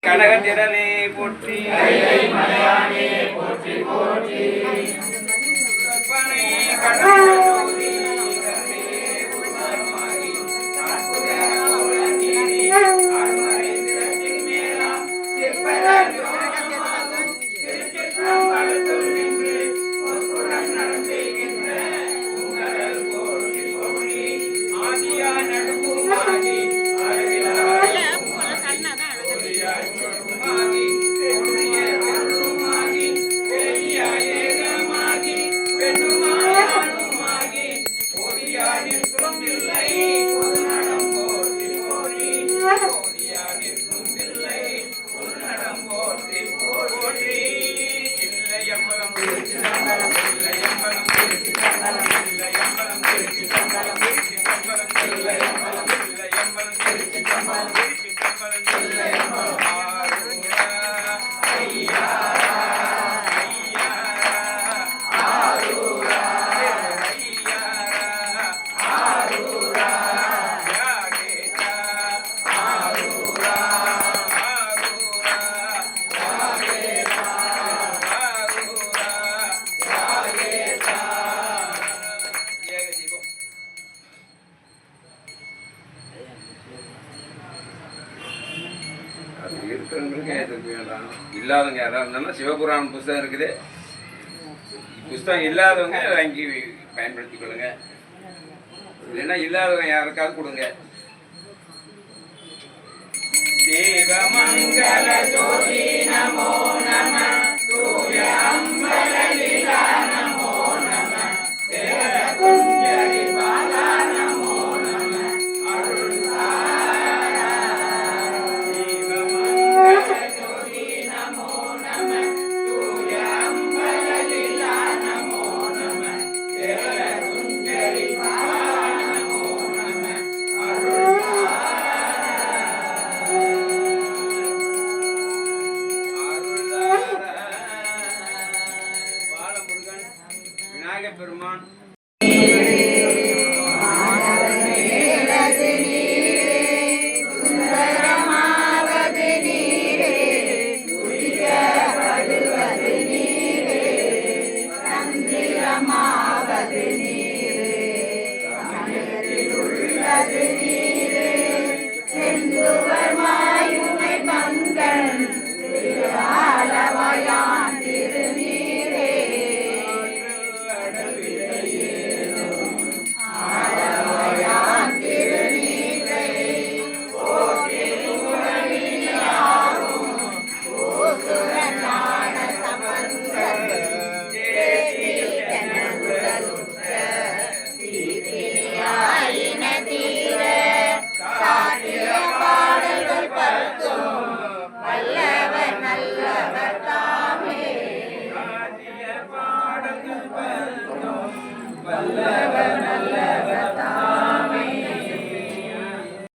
கனகத்திரளே போற்றி போற்றி போற்றி இல்லாதவங்க யாராவது இருந்தாலும் சிவபுராணம் புஸ்தகம் இருக்குது. புஸ்தகம் இல்லாதவங்க வாங்கி பயன்படுத்திக் கொள்ளுங்க. இல்லைன்னா இல்லாதவங்க யாருக்காவது கொடுங்க. தேவமங்கல ஜோதி நமோ நம தூய அம்பல லீலா நமோ நம தேவகுஞ்சரி பாலா நமோ நம அருள் பெருமான் வல்லவர் நல்ல